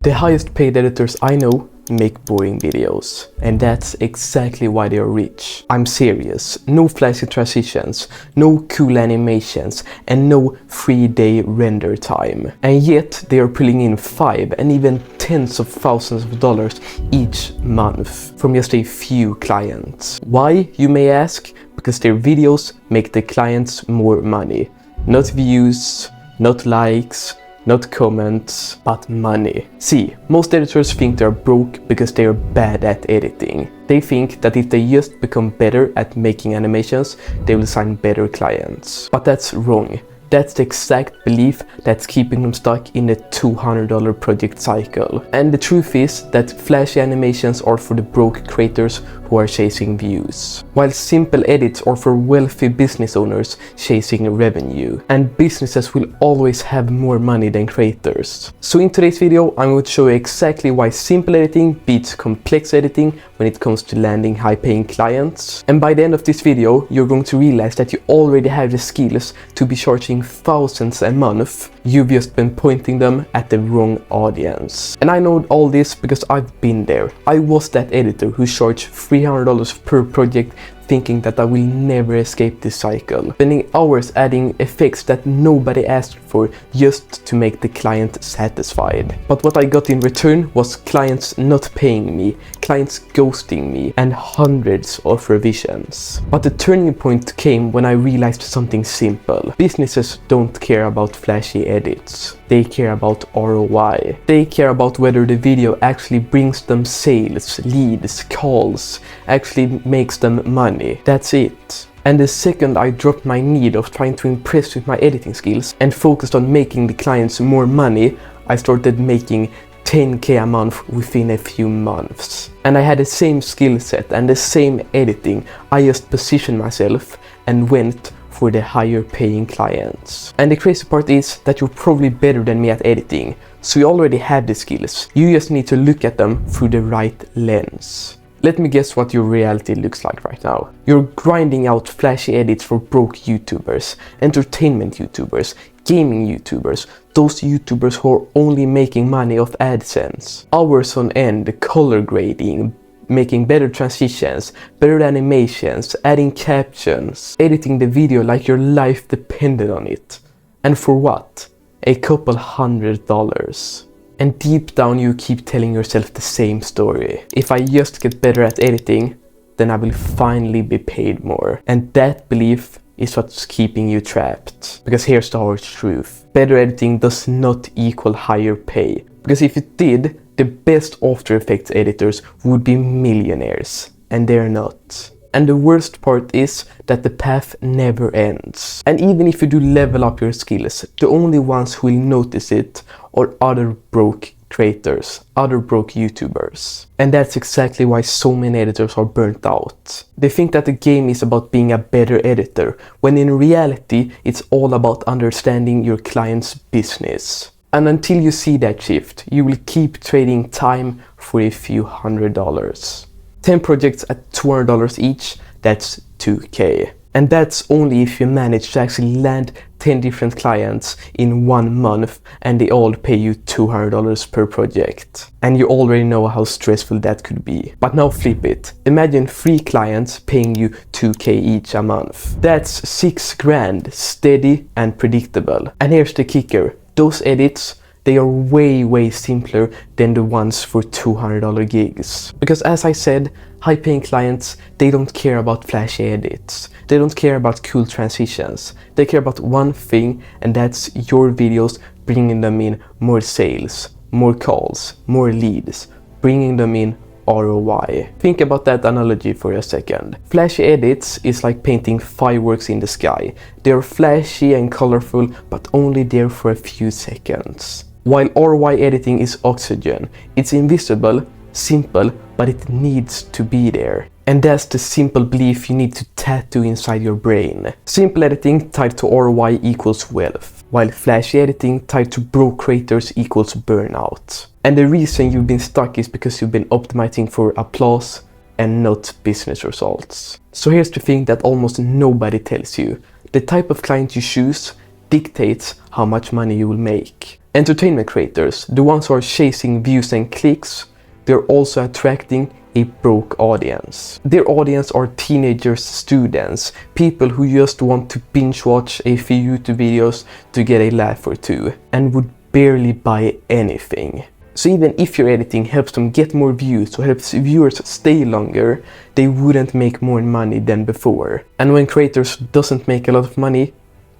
The highest paid editors I know make boring videos, and that's exactly why they are rich. I'm serious. No flashy transitions, no cool animations, and no 3-day render time. And yet they are pulling in $5 and even tens of thousands of dollars each month from just a few clients. Why, you may ask? Because their videos make the clients more money. Not views, not likes, not comments, but money. See, most editors think they're broke because they are bad at editing. They think that if they just become better at making animations, they will sign better clients. But that's wrong. That's the exact belief that's keeping them stuck in the $200 project cycle. And the truth is that flashy animations are for the broke creators who are chasing views, while simple edits are for wealthy business owners chasing revenue. And businesses will always have more money than creators. So in today's video, I'm going to show you exactly why simple editing beats complex editing when it comes to landing high-paying clients. And by the end of this video, you're going to realize that you already have the skills to be charging thousands a month. You've just been pointing them at the wrong audience. And I know all this because I've been there. I was that editor who charged $300 per project, thinking that I will never escape this cycle, spending hours adding effects that nobody asked for just to make the client satisfied. But what I got in return was clients not paying me, clients ghosting me, and hundreds of revisions. But the turning point came when I realized something simple. Businesses don't care about flashy edits. They care about ROI. They care about whether the video actually brings them sales, leads, calls, actually makes them money. That's it. And the second I dropped my need of trying to impress with my editing skills and focused on making the clients more money, I started making $10K a month within a few months. And I had the same skill set and the same editing. I just positioned myself and went for the higher paying clients. And the crazy part is that you're probably better than me at editing, so you already have the skills. You just need to look at them through the right lens. Let me guess what your reality looks like right now. You're grinding out flashy edits for broke YouTubers, entertainment YouTubers, gaming YouTubers, those YouTubers who are only making money off AdSense. Hours on end, color grading, making better transitions, better animations, adding captions, editing the video like your life depended on it. And for what? A couple $100. And deep down you keep telling yourself the same story. If I just get better at editing, then I will finally be paid more. And that belief is what's keeping you trapped. Because here's the hard truth. Better editing does not equal higher pay. Because if it did, the best After Effects editors would be millionaires. And they're not. And the worst part is that the path never ends. And even if you do level up your skills, the only ones who will notice it are other broke creators, other broke YouTubers. And that's exactly why so many editors are burnt out. They think that the game is about being a better editor, when in reality it's all about understanding your client's business. And until you see that shift, you will keep trading time for a few $100s. 10 projects at $200 each, that's $2K. And that's only if you manage to actually land 10 different clients in 1 month and they all pay you $200 per project. And you already know how stressful that could be. But now flip it. Imagine 3 clients paying you $2K each a month. That's $6 grand, steady and predictable. And here's the kicker. Those edits, they are way simpler than the ones for $200 gigs. Because as I said, high-paying clients, they don't care about flashy edits. They don't care about cool transitions. They care about one thing, and that's your videos bringing them in more sales, more calls, more leads, bringing them in ROI. Think about that analogy for a second. Flashy edits is like painting fireworks in the sky. They are flashy and colorful, but only there for a few seconds. While ROI editing is oxygen. It's invisible, simple, but it needs to be there. And that's the simple belief you need to tattoo inside your brain. Simple editing tied to ROI equals wealth, while flashy editing tied to broke creators equals burnout. And the reason you've been stuck is because you've been optimizing for applause and not business results. So here's the thing that almost nobody tells you. The type of client you choose dictates how much money you will make. Entertainment creators, the ones who are chasing views and clicks, they're also attracting a broke audience. Their audience are teenagers, students, people who just want to binge watch a few YouTube videos to get a laugh or two and would barely buy anything. So even if your editing helps them get more views or helps viewers stay longer, they wouldn't make more money than before. And when creators doesn't make a lot of money,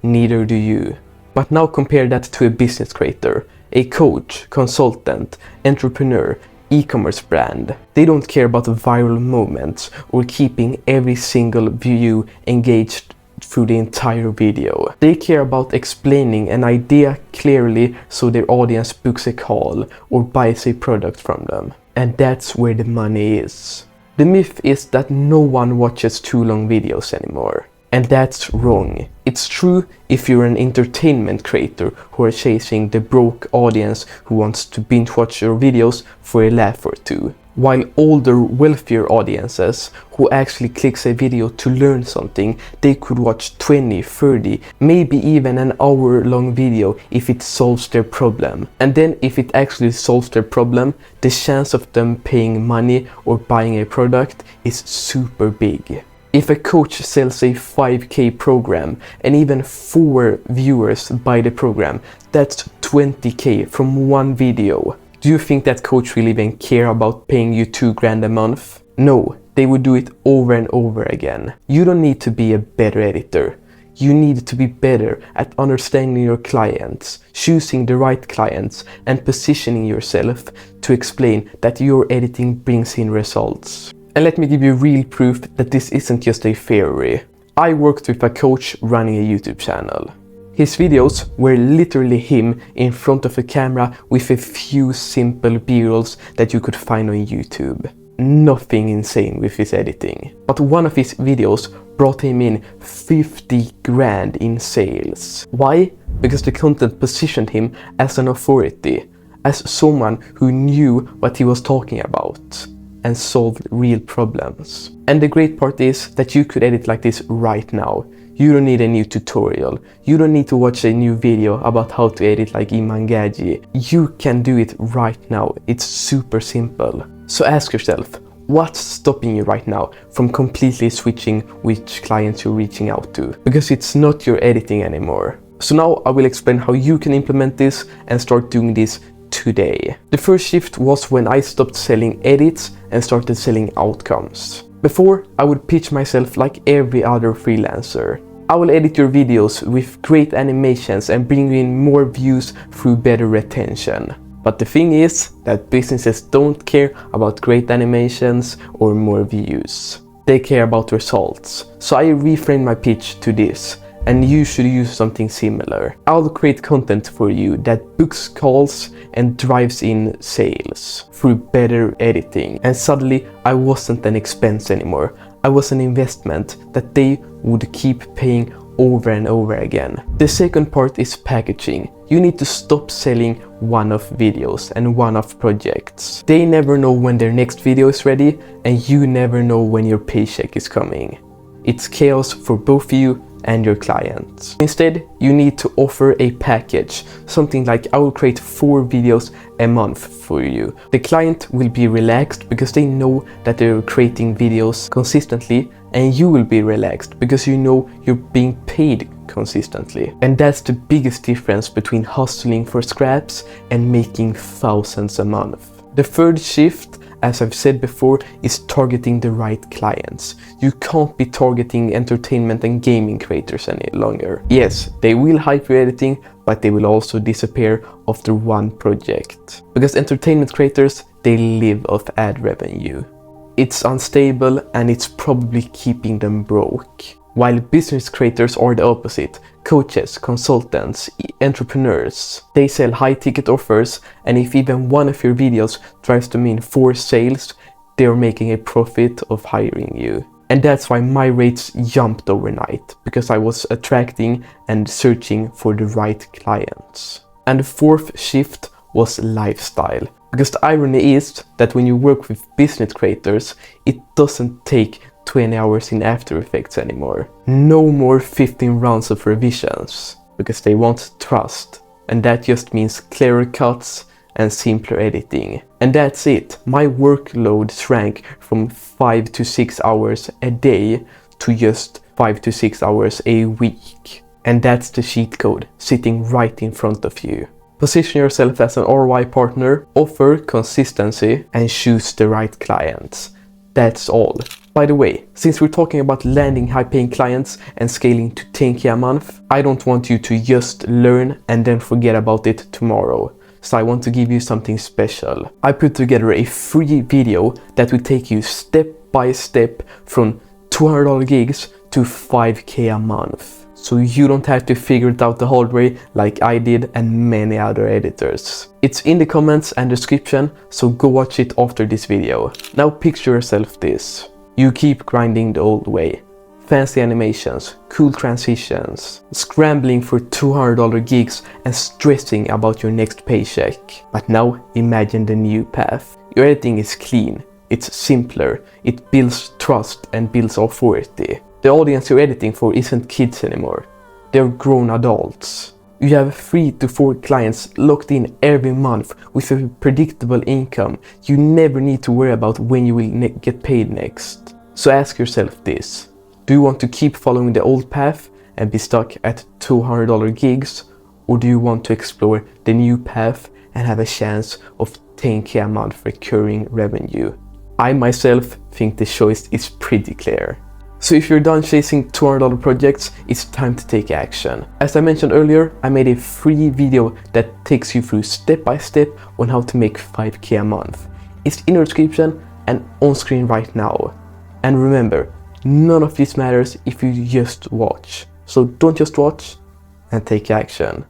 neither do you. But now compare that to a business creator, a coach, consultant, entrepreneur, e-commerce brand. They don't care about viral moments or keeping every single view engaged through the entire video. They care about explaining an idea clearly so their audience books a call or buys a product from them. And that's where the money is. The myth is that no one watches too long videos anymore. And that's wrong. It's true if you're an entertainment creator who are chasing the broke audience who wants to binge watch your videos for a laugh or two. While older, wealthier audiences who actually clicks a video to learn something, they could watch 20, 30, maybe even an hour-long video if it solves their problem. And then if it actually solves their problem, the chance of them paying money or buying a product is super big. If a coach sells a 5K program and even 4 viewers buy the program, that's 20K from one video. Do you think that coach will even care about paying you $2,000 a month? No, they would do it over and over again. You don't need to be a better editor. You need to be better at understanding your clients, choosing the right clients, and positioning yourself to explain that your editing brings in results. And let me give you real proof that this isn't just a theory. I worked with a coach running a YouTube channel. His videos were literally him in front of a camera with a few simple b-rolls that you could find on YouTube. Nothing insane with his editing. But one of his videos brought him in 50 grand in sales. Why? Because the content positioned him as an authority, as someone who knew what he was talking about and solved real problems. And the great part is that you could edit like this right now. You don't need a new tutorial. You don't need to watch a new video about how to edit like Imangaji. You can do it right now. It's super simple. So ask yourself, what's stopping you right now from completely switching which clients you're reaching out to? Because it's not your editing anymore. So now I will explain how you can implement this and start doing this today. The first shift was when I stopped selling edits and started selling outcomes. Before, I would pitch myself like every other freelancer. I will edit your videos with great animations and bring you in more views through better retention. But the thing is that businesses don't care about great animations or more views. They care about results. So I reframed my pitch to this. And you should use something similar. I'll create content for you that books calls and drives in sales through better editing. And suddenly I wasn't an expense anymore. I was an investment that they would keep paying over and over again. The second part is packaging. You need to stop selling one-off videos and one-off projects. They never know when their next video is ready, and you never know when your paycheck is coming. It's chaos for both you and your clients. Instead, you need to offer a package, something like I will create 4 videos a month for you. The client will be relaxed because they know that they're creating videos consistently, and you will be relaxed because you know you're being paid consistently. And that's the biggest difference between hustling for scraps and making thousands a month. The third shift, as I've said before, is targeting the right clients. You can't be targeting entertainment and gaming creators any longer. Yes, they will hype your editing, but they will also disappear after one project. Because entertainment creators, they live off ad revenue. It's unstable and it's probably keeping them broke. While business creators are the opposite. Coaches, consultants, entrepreneurs. They sell high-ticket offers, and if even one of your videos drives them in 4 sales, they are making a profit of hiring you. And that's why my rates jumped overnight, because I was attracting and searching for the right clients. And the fourth shift was lifestyle. Because the irony is that when you work with business creators, it doesn't take 20 hours in After Effects anymore. No more 15 rounds of revisions, because they want trust and that just means clearer cuts and simpler editing. And that's it. My workload shrank from 5 to 6 hours a day to just 5 to 6 hours a week. And that's the cheat code sitting right in front of you. Position yourself as an ROI partner, offer consistency, and choose the right clients. That's all. By the way, since we're talking about landing high-paying clients and scaling to 10K a month, I don't want you to just learn and then forget about it tomorrow. So I want to give you something special. I put together a free video that will take you step by step from $200 gigs to 5K a month. So you don't have to figure it out the hard way like I did and many other editors. It's in the comments and description, so go watch it after this video. Now picture yourself this. You keep grinding the old way. Fancy animations, cool transitions, scrambling for $200 gigs and stressing about your next paycheck. But now imagine the new path. Your editing is clean, it's simpler, it builds trust and builds authority. The audience you're editing for isn't kids anymore, they're grown adults. You have 3 to 4 clients locked in every month with a predictable income. You never need to worry about when you will get paid next. So ask yourself this. Do you want to keep following the old path and be stuck at $200 gigs? Or do you want to explore the new path and have a chance of 10K a month recurring revenue? I myself think the choice is pretty clear. So if you're done chasing $200 projects, it's time to take action. As I mentioned earlier, I made a free video that takes you through step by step on how to make 5K a month. It's in the description and on screen right now. And remember, none of this matters if you just watch. So don't just watch and take action.